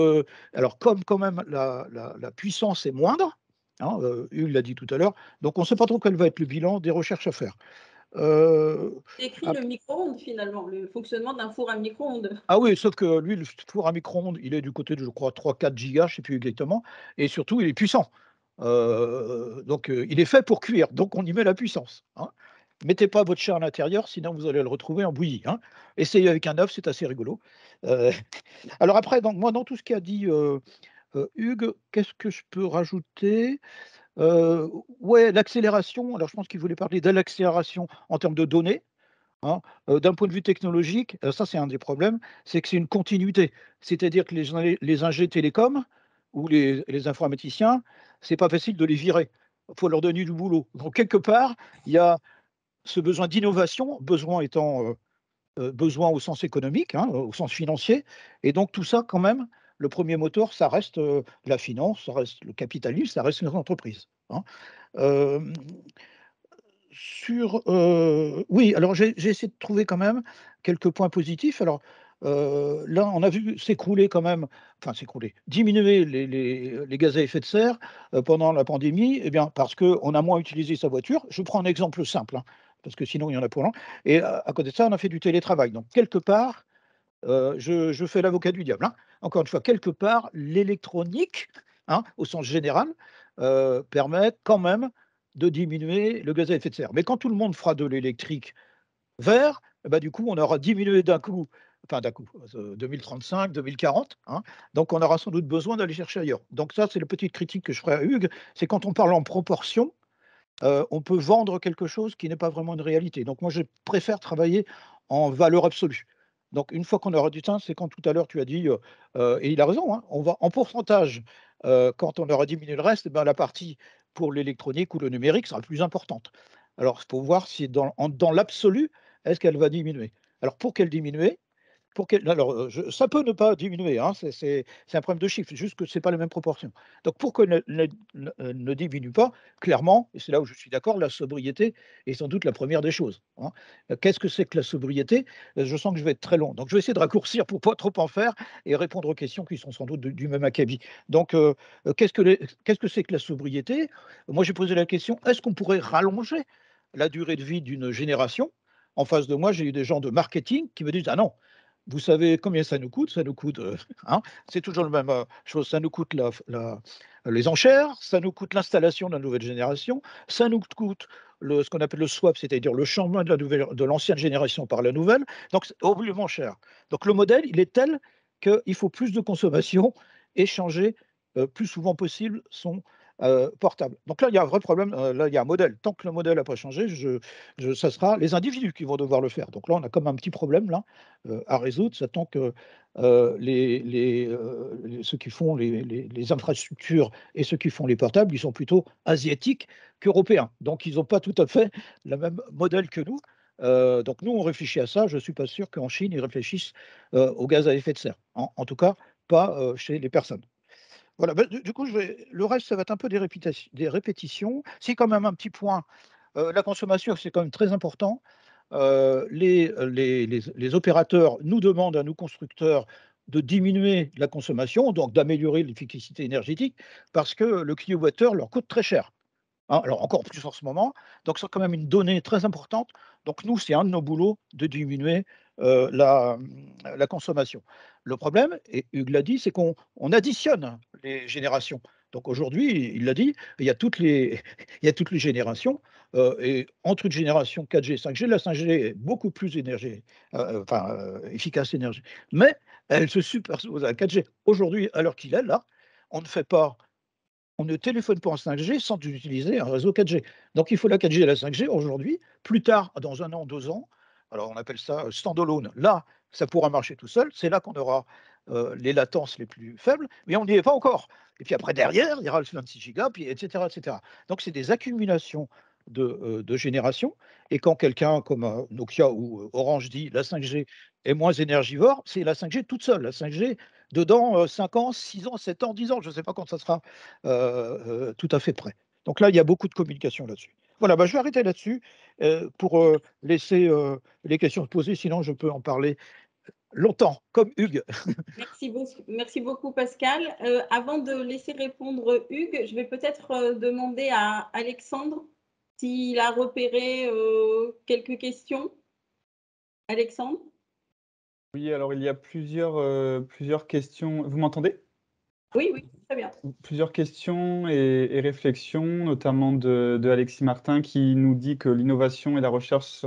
alors, comme quand même la puissance est moindre, hein, Hugues l'a dit tout à l'heure, donc on ne sait pas trop quel va être le bilan des recherches à faire. Euh, Décrit ah, le micro-ondes finalement, le fonctionnement d'un four à micro-ondes. ah oui, sauf que lui, le four à micro-ondes, il est du côté de, je crois, 3-4 gigas, je ne sais plus exactement. Et surtout, il est puissant. Donc, il est fait pour cuire. Donc, on y met la puissance, hein. Mettez pas votre chat à l'intérieur, sinon vous allez le retrouver en bouillie, hein. Essayez avec un œuf, c'est assez rigolo. Euh, alors après, donc, moi, dans tout ce qu'a dit Hugues, qu'est-ce que je peux rajouter? Ouais, l'accélération. Alors, je pense qu'il voulait parler de l'accélération en termes de données, hein. D'un point de vue technologique, ça c'est un des problèmes, c'est que c'est une continuité. C'est-à-dire que les ingés télécoms ou les informaticiens, c'est pas facile de les virer. Il faut leur donner du boulot. Donc quelque part, il y a ce besoin d'innovation, besoin étant besoin au sens économique, hein, au sens financier. Et donc tout ça, quand même, le premier moteur, ça reste la finance, ça reste le capitalisme, ça reste les entreprises. Hein. Euh, oui, alors j'ai essayé de trouver quand même quelques points positifs. Alors là, on a vu s'écrouler quand même, enfin s'écrouler, diminuer les gaz à effet de serre pendant la pandémie, eh bien, parce qu'on a moins utilisé sa voiture. Je prends un exemple simple, hein, parce que sinon il y en a pour long. Et à côté de ça, on a fait du télétravail. Donc, quelque part, je fais l'avocat du diable, hein. Encore une fois, quelque part, l'électronique, hein, au sens général, permet quand même de diminuer le gaz à effet de serre. Mais quand tout le monde fera de l'électrique vert, eh ben, du coup, on aura diminué d'un coup, enfin d'un coup, 2035, 2040, hein, donc on aura sans doute besoin d'aller chercher ailleurs. Donc ça, c'est la petite critique que je ferai à Hugues, c'est quand on parle en proportion, on peut vendre quelque chose qui n'est pas vraiment une réalité. Donc moi, je préfère travailler en valeur absolue. Donc une fois qu'on aura du temps, c'est quand tout à l'heure tu as dit, et il a raison, hein, on va en pourcentage, quand on aura diminué le reste, eh ben, la partie pour l'électronique ou le numérique sera plus importante. Alors il faut voir si dans l'absolu, est-ce qu'elle va diminuer. Alors pour qu'elle diminue, alors, ça peut ne pas diminuer, hein, c'est un problème de chiffre, c'est juste que ce n'est pas les mêmes proportions. Donc pour que ne diminue pas, clairement, et c'est là où je suis d'accord, la sobriété est sans doute la première des choses, hein. Qu'est-ce que c'est que la sobriété? Je sens que je vais être très long, donc je vais essayer de raccourcir pour pas trop en faire et répondre aux questions qui sont sans doute du même acabit. Donc, qu'est-ce que c'est que la sobriété? Moi, j'ai posé la question, est-ce qu'on pourrait rallonger la durée de vie d'une génération? En face de moi, j'ai eu des gens de marketing qui me disent: «Ah non, vous savez combien ça nous coûte? Ça nous coûte, hein, c'est toujours la même chose, ça nous coûte les enchères, ça nous coûte l'installation de la nouvelle génération, ça nous coûte ce qu'on appelle le swap, c'est-à-dire le changement de l'ancienne génération par la nouvelle, donc c'est horriblement cher. Donc le modèle, il est tel qu'il faut plus de consommation et changer plus souvent possible son portable. Donc là, il y a un vrai problème, là, il y a un modèle. Tant que le modèle n'a pas changé, ça sera les individus qui vont devoir le faire. Donc là, on a comme un petit problème là à résoudre, ça tant que ceux qui font les infrastructures et ceux qui font les portables, ils sont plutôt asiatiques qu'européens. Donc, ils n'ont pas tout à fait le même modèle que nous. Donc, nous, on réfléchit à ça. Je ne suis pas sûr qu'en Chine, ils réfléchissent au gaz à effet de serre. En tout cas, pas chez les personnes. Voilà, bah, du coup, le reste, ça va être un peu des répétitions. C'est quand même un petit point. La consommation, c'est quand même très important. Les opérateurs nous demandent à nous constructeurs de diminuer la consommation, donc d'améliorer l'efficacité énergétique, parce que le kilowattheure leur coûte très cher, hein, alors encore plus en ce moment. Donc c'est quand même une donnée très importante. Donc nous, c'est un de nos boulots de diminuer la consommation. Le problème, et Hugues l'a dit, c'est qu'on additionne les générations. Donc aujourd'hui, il l'a dit, il y a toutes les, il y a toutes les générations. Et entre une génération 4G et 5G, la 5G est beaucoup plus efficace énergie. Mais elle se superpose à la 4G. Aujourd'hui, à l'heure qu'il est, là, on ne fait pas on ne téléphone pas en 5G sans utiliser un réseau 4G. Donc il faut la 4G et la 5G aujourd'hui. Plus tard, dans 1 an, 2 ans, alors on appelle ça standalone. Là, ça pourra marcher tout seul. C'est là qu'on aura les latences les plus faibles, mais on n'y est pas encore. Et puis après, derrière, il y aura le 26 gigas, puis etc., etc. Donc c'est des accumulations de générations. Et quand quelqu'un comme Nokia ou Orange dit la 5G est moins énergivore, c'est la 5G toute seule. La 5G, dedans 5 ans, 6 ans, 7 ans, 10 ans, je ne sais pas quand ça sera tout à fait prêt. Donc là, il y a beaucoup de communication là-dessus. Voilà, bah, je vais arrêter là-dessus pour laisser les questions se poser, sinon je peux en parler longtemps, comme Hugues. Merci beaucoup Pascal. Avant de laisser répondre Hugues, je vais peut-être demander à Alexandre s'il a repéré quelques questions. Alexandre? Oui, alors il y a plusieurs questions. Vous m'entendez? Oui, oui, très bien. Plusieurs questions et réflexions, notamment de Alexis Martin, qui nous dit que l'innovation et la recherche,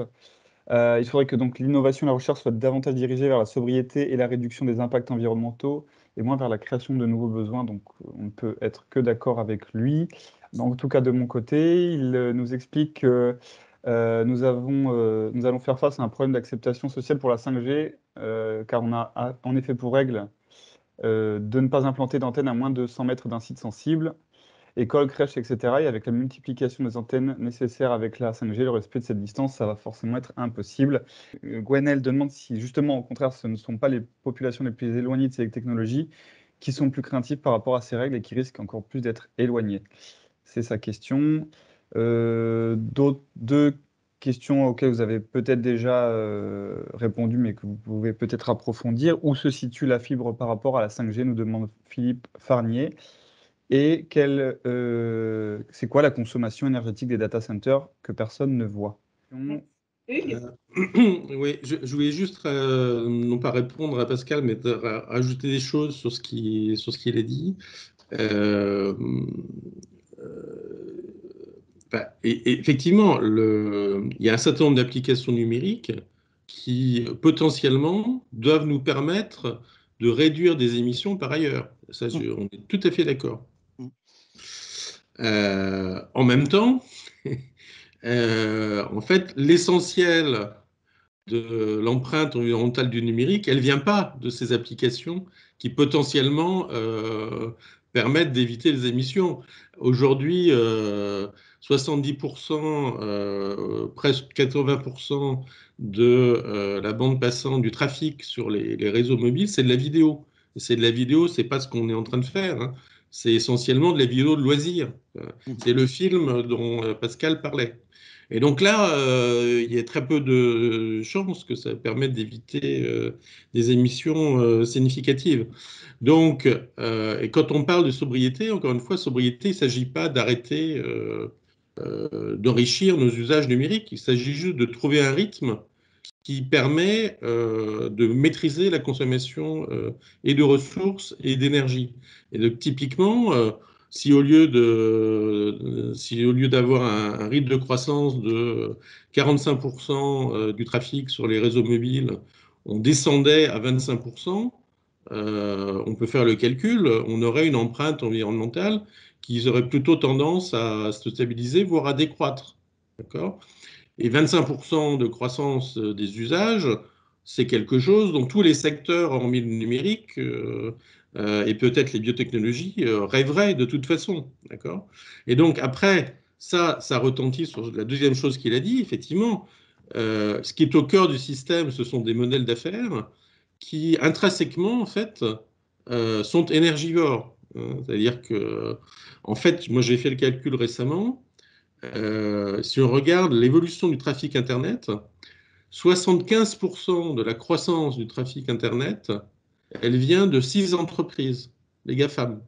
il faudrait que donc l'innovation et la recherche soient davantage dirigées vers la sobriété et la réduction des impacts environnementaux et moins vers la création de nouveaux besoins. Donc on ne peut être que d'accord avec lui. En tout cas, de mon côté, il nous explique que nous allons faire face à un problème d'acceptation sociale pour la 5G, car on a en effet pour règle de ne pas implanter d'antenne à moins de 100 mètres d'un site sensible. écoles, crèches, etc. Et avec la multiplication des antennes nécessaires avec la 5G, le respect de cette distance, ça va forcément être impossible. Gwenelle demande si justement, au contraire, ce ne sont pas les populations les plus éloignées de ces technologies qui sont plus craintives par rapport à ces règles et qui risquent encore plus d'être éloignées. C'est sa question. Deux questions auxquelles vous avez peut-être déjà répondu, mais que vous pouvez peut-être approfondir. Où se situe la fibre par rapport à la 5G, nous demande Philippe Farnier. Et c'est quoi la consommation énergétique des data centers que personne ne voit? Oui, je voulais juste, non pas répondre à Pascal, mais rajouter des choses sur ce qu'il a dit. Et effectivement, il y a un certain nombre d'applications numériques qui potentiellement doivent nous permettre de réduire des émissions par ailleurs. Ça, on est tout à fait d'accord. En même temps, en fait, l'essentiel de l'empreinte environnementale du numérique, elle ne vient pas de ces applications qui potentiellement permettent d'éviter les émissions. Aujourd'hui, 70%, presque 80% de la bande passante du trafic sur les réseaux mobiles, c'est de la vidéo. Et c'est de la vidéo, c'est pas ce qu'on est en train de faire, hein. C'est essentiellement de la vidéo de loisirs. C'est le film dont Pascal parlait. Et donc là, il y a très peu de chances que ça permette d'éviter des émissions significatives. Donc, et quand on parle de sobriété, encore une fois, sobriété, il ne s'agit pas d'arrêter d'enrichir nos usages numériques. Il s'agit juste de trouver un rythme qui permet de maîtriser la consommation et de ressources et d'énergie. Et donc, typiquement, si au lieu d'avoir un rythme de croissance de 45% du trafic sur les réseaux mobiles, on descendait à 25%, on peut faire le calcul, on aurait une empreinte environnementale qui aurait plutôt tendance à se stabiliser, voire à décroître. D'accord ? Et 25% de croissance des usages, c'est quelque chose dont tous les secteurs, hormis le numérique et peut-être les biotechnologies, rêveraient de toute façon. D'accord ? Et donc après, ça retentit sur la deuxième chose qu'il a dit, effectivement. Ce qui est au cœur du système, ce sont des modèles d'affaires qui, intrinsèquement, en fait, sont énergivores. C'est-à-dire que, en fait, moi j'ai fait le calcul récemment. Si on regarde l'évolution du trafic Internet, 75% de la croissance du trafic Internet, elle vient de 6 entreprises, les GAFAM.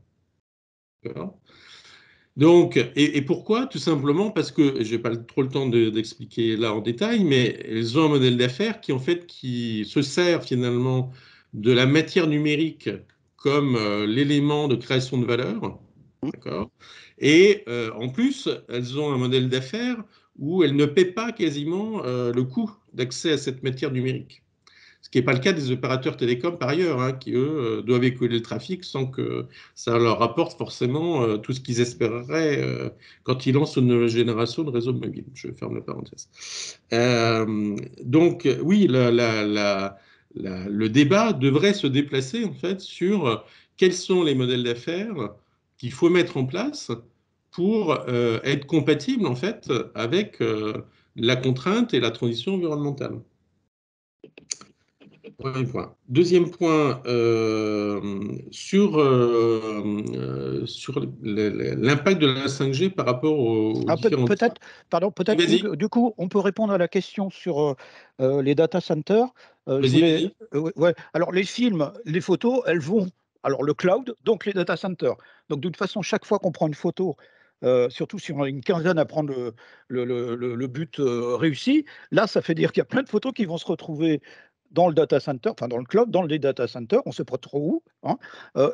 Donc, et pourquoi? Tout simplement parce que, je n'ai pas trop le temps d'expliquer là en détail, mais elles ont un modèle d'affaires qui, en fait, qui se sert finalement de la matière numérique comme l'élément de création de valeur. D'accord. Et en plus, elles ont un modèle d'affaires où elles ne paient pas quasiment le coût d'accès à cette matière numérique. Ce qui n'est pas le cas des opérateurs télécoms par ailleurs, hein, qui eux doivent écouler le trafic sans que ça leur rapporte forcément tout ce qu'ils espéreraient quand ils lancent une nouvelle génération de réseaux mobiles. Je ferme la parenthèse. Donc oui, le débat devrait se déplacer en fait sur quels sont les modèles d'affaires qu'il faut mettre en place pour être compatible en fait avec la contrainte et la transition environnementale. Premier point. Deuxième point, sur l'impact de la 5G par rapport aux différents... Peut-être, du coup, on peut répondre à la question sur les data centers. Vas-y. Ouais. Alors, les films, les photos, elles vont... Alors, le cloud, donc les data centers. Donc, de toute façon, chaque fois qu'on prend une photo, surtout si on a une quinzaine à prendre le but réussi, là, ça fait dire qu'il y a plein de photos qui vont se retrouver dans le data center, enfin dans le cloud, dans les data centers, on ne sait pas trop où. Hein.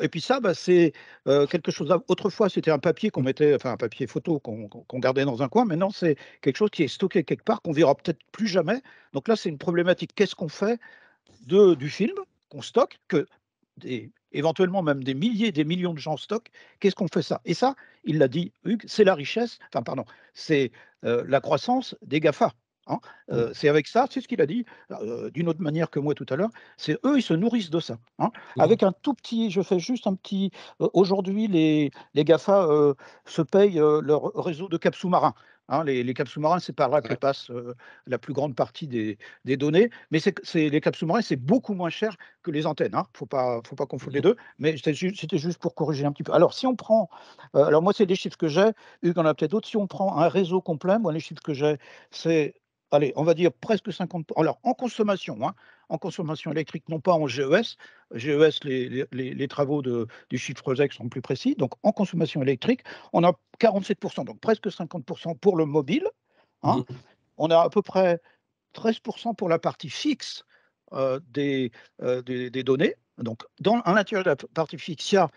Et puis ça, c'est quelque chose. Autrefois, c'était un papier qu'on mettait, enfin un papier photo qu'on gardait dans un coin. Maintenant, c'est quelque chose qui est stocké quelque part, qu'on verra peut-être plus jamais. Donc là, c'est une problématique. Qu'est-ce qu'on fait du film qu'on stocke, que éventuellement même des milliers, des millions de gens stockent? Qu'est-ce qu'on fait ça? Et ça, il l'a dit, Hugues, c'est la richesse, enfin pardon, c'est la croissance des GAFA. Hein. C'est avec ça, c'est ce qu'il a dit, d'une autre manière que moi tout à l'heure, c'est eux, ils se nourrissent de ça. Hein. Avec un tout petit, je fais juste un petit, aujourd'hui, les GAFA se payent leur réseau de câbles sous-marins. Hein. Les câbles sous-marins, c'est par là que Ouais. passe la plus grande partie des données, mais les câbles sous-marins, c'est beaucoup moins cher que les antennes. Hein. Faut pas confondre les deux, mais c'était juste pour corriger un petit peu. Alors, si on prend, alors moi, c'est des chiffres que j'ai, Hugues en a peut-être d'autres, si on prend un réseau complet, moi, les chiffres que j'ai, c'est allez, on va dire presque 50. Alors, en consommation, hein, en consommation électrique, non pas en GES. GES, les travaux du chiffre project sont plus précis. Donc, en consommation électrique, on a 47%, donc presque 50% pour le mobile. Hein. On a à peu près 13% pour la partie fixe des données. Donc, à l'intérieur de la partie fixe, il y a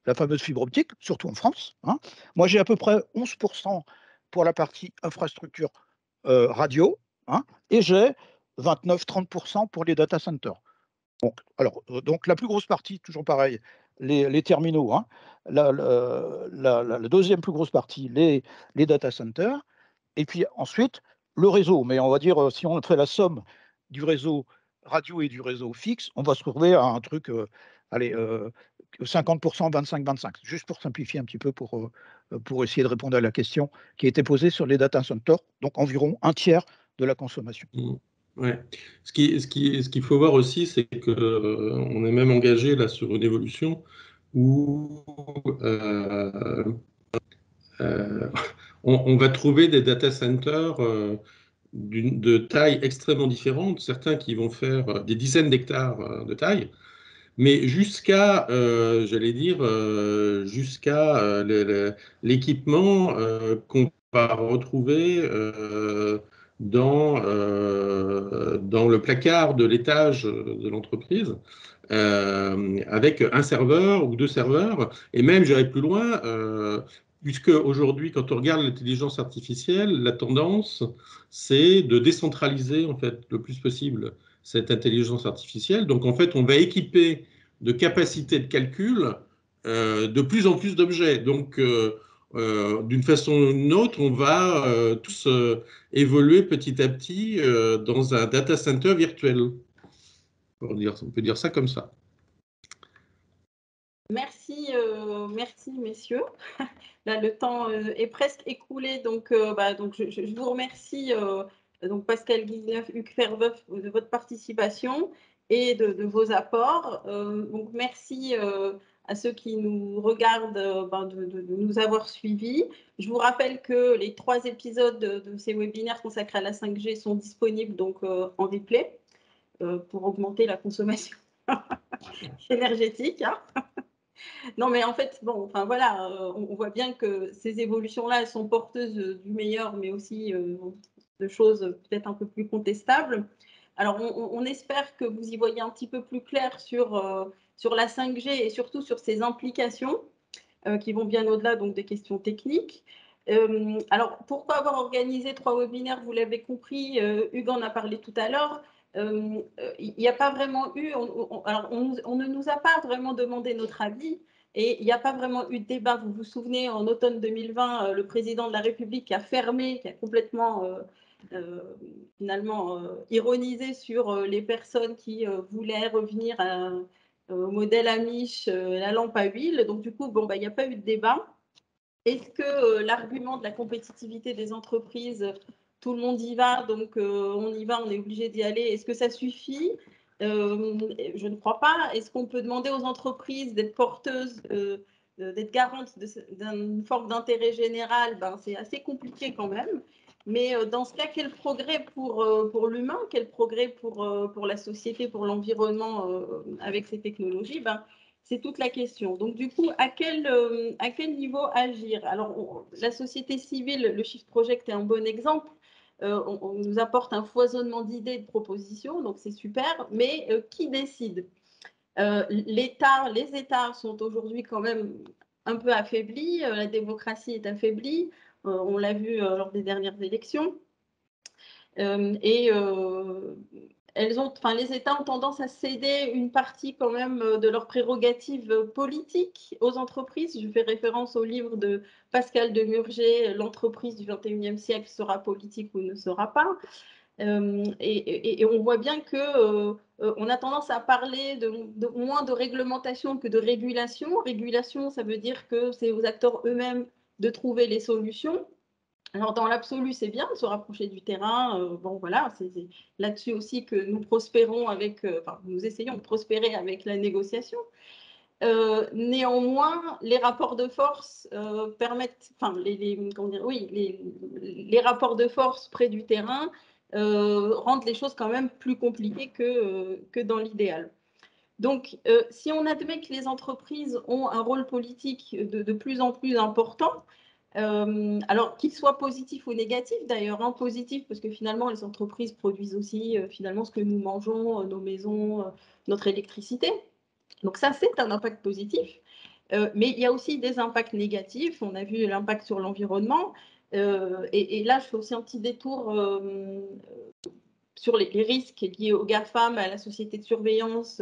la fameuse fibre optique, surtout en France. Hein. Moi, j'ai à peu près 11% pour la partie infrastructure radio, hein, et j'ai 29-30% pour les data centers. Donc, la plus grosse partie, toujours pareil, les terminaux. Hein. La deuxième plus grosse partie, les data centers. Et puis ensuite, le réseau. Mais on va dire, si on fait la somme du réseau radio et du réseau fixe, on va se retrouver à un truc, allez, 50%, 25-25. Juste pour simplifier un petit peu, pour essayer de répondre à la question qui a été posée sur les data centers, donc environ un tiers de la consommation. Ouais. Ce qu'il faut voir aussi, c'est qu'on est même engagé là sur une évolution où on va trouver des data centers de taille extrêmement différente, certains qui vont faire des dizaines d'hectares de taille, mais jusqu'à, j'allais dire, jusqu'à l'équipement qu'on va retrouver dans le placard de l'étage de l'entreprise, avec un serveur ou deux serveurs, et même, j'irai plus loin, puisque aujourd'hui, quand on regarde l'intelligence artificielle, la tendance, c'est de décentraliser en fait le plus possible cette intelligence artificielle. Donc en fait, on va équiper de capacités de calcul de plus en plus d'objets. Donc d'une façon ou d'une autre, on va tous évoluer petit à petit dans un data center virtuel. On peut dire ça comme ça. Merci, merci messieurs. Là, le temps est presque écoulé, donc je vous remercie, donc Pascal Guilneuf, Hugues Verboeuf, de votre participation et de vos apports. Donc merci à ceux qui nous regardent de nous avoir suivis. Je vous rappelle que les 3 épisodes de ces webinaires consacrés à la 5G sont disponibles donc en replay pour augmenter la consommation énergétique. Hein. Non, mais en fait, bon, enfin voilà, on voit bien que ces évolutions-là, elles sont porteuses du meilleur, mais aussi de choses peut-être un peu plus contestables. Alors, on espère que vous y voyez un petit peu plus clair sur la 5G et surtout sur ses implications qui vont bien au-delà donc des questions techniques. Alors, pourquoi avoir organisé 3 webinaires? Vous l'avez compris, Hugues en a parlé tout à l'heure. Il n'y a pas vraiment eu, on ne nous a pas vraiment demandé notre avis. Et il n'y a pas vraiment eu de débat. Vous vous souvenez, en automne 2020, le président de la République a fermé, qui a complètement finalement ironisé sur les personnes qui voulaient revenir au modèle Amish, la lampe à huile. Donc du coup, bon, il n'y a pas eu de débat. Est-ce que l'argument de la compétitivité des entreprises, tout le monde y va, donc on y va, on est obligé d'y aller, est-ce que ça suffit? Je ne crois pas. Est-ce qu'on peut demander aux entreprises d'être porteuses, d'être garantes d'une forme d'intérêt général? C'est assez compliqué quand même. Mais dans ce cas, quel progrès pour l'humain, quel progrès pour la société, pour l'environnement avec ces technologies? C'est toute la question. Donc, du coup, à quel niveau agir? Alors, la société civile, le Shift Project est un bon exemple. On nous apporte un foisonnement d'idées et de propositions, donc c'est super. Mais qui décide? Les États sont aujourd'hui quand même un peu affaiblis. La démocratie est affaiblie. On l'a vu lors des dernières élections. Les États ont tendance à céder une partie quand même de leurs prérogatives politiques aux entreprises. Je fais référence au livre de Pascal Demurger, L'entreprise du XXIe siècle sera politique ou ne sera pas. Et on voit bien que on a tendance à parler moins de réglementation que de régulation. Régulation, ça veut dire que c'est aux acteurs eux-mêmes de trouver les solutions. Alors, dans l'absolu, c'est bien de se rapprocher du terrain. Bon, voilà, c'est là-dessus aussi que nous prospérons nous essayons de prospérer avec la négociation. Néanmoins, les rapports de force permettent, les rapports de force près du terrain rendent les choses quand même plus compliquées que dans l'idéal. Donc, si on admet que les entreprises ont un rôle politique de plus en plus important, alors qu'il soit positif ou négatif d'ailleurs, hein, positif parce que finalement les entreprises produisent aussi finalement ce que nous mangeons, nos maisons, notre électricité. Donc ça, c'est un impact positif. Mais il y a aussi des impacts négatifs. On a vu l'impact sur l'environnement. Et là, je fais aussi un petit détour sur les risques liés aux GAFAM, à la société de surveillance.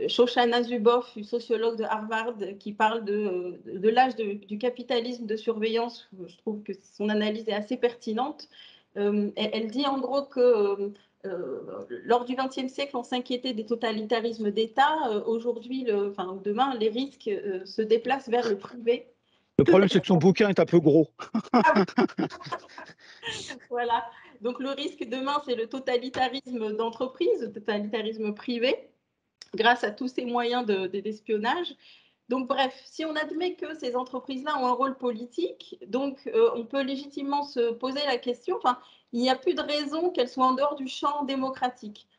Shoshana Zuboff, sociologue de Harvard, qui parle de l'âge du capitalisme de surveillance. Je trouve que son analyse est assez pertinente. Elle dit en gros que lors du XXe siècle, on s'inquiétait des totalitarismes d'État. Aujourd'hui, demain, les risques se déplacent vers le privé. Le problème, c'est que son bouquin est un peu gros. Voilà. Donc, le risque demain, c'est le totalitarisme d'entreprise, le totalitarisme privé, grâce à tous ces moyens d'espionnage. Donc, bref, si on admet que ces entreprises-là ont un rôle politique, donc on peut légitimement se poser la question, il n'y a plus de raison qu'elles soient en dehors du champ démocratique.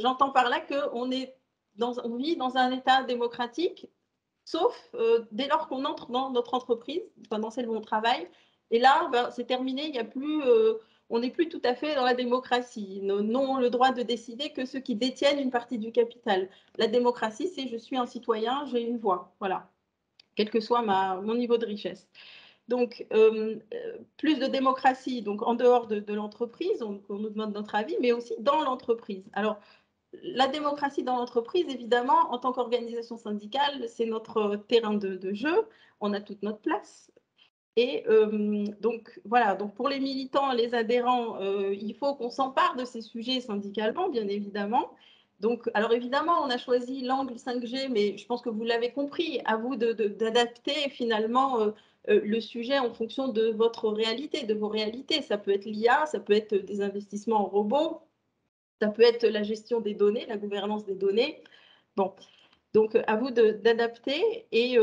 J'entends par là qu'on vit dans un État démocratique, sauf dès lors qu'on entre dans notre entreprise, dans celle où on travaille. Et là, c'est terminé, il y a plus, on n'est plus tout à fait dans la démocratie. Nous n'avons le droit de décider que ceux qui détiennent une partie du capital. La démocratie, c'est je suis un citoyen, j'ai une voix. Voilà, quel que soit mon niveau de richesse. Donc, plus de démocratie donc en dehors de l'entreprise, on nous demande notre avis, mais aussi dans l'entreprise. Alors, la démocratie dans l'entreprise, évidemment, en tant qu'organisation syndicale, c'est notre terrain de jeu. On a toute notre place. Et donc, voilà, donc pour les militants, les adhérents, il faut qu'on s'empare de ces sujets syndicalement, bien évidemment. Donc, alors évidemment, on a choisi l'angle 5G, mais je pense que vous l'avez compris, à vous d'adapter finalement le sujet en fonction de votre réalité, de vos réalités. Ça peut être l'IA, ça peut être des investissements en robots, ça peut être la gestion des données, la gouvernance des données. Bon, donc à vous d'adapter. Et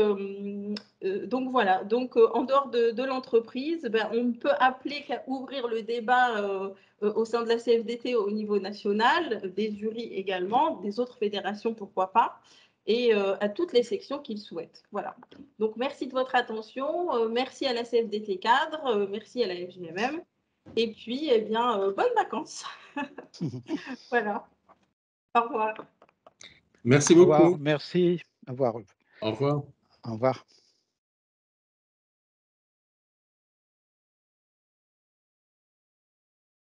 donc voilà, donc en dehors de l'entreprise, on ne peut appeler qu'à ouvrir le débat au sein de la CFDT au niveau national, des jurys également, des autres fédérations, pourquoi pas, et à toutes les sections qu'ils souhaitent. Voilà. Donc merci de votre attention, merci à la CFDT cadre, merci à la FGMM. Et puis, eh bien, bonnes vacances. Voilà. Au revoir. Merci Au revoir, beaucoup. merci. Au revoir. Au revoir. Au revoir.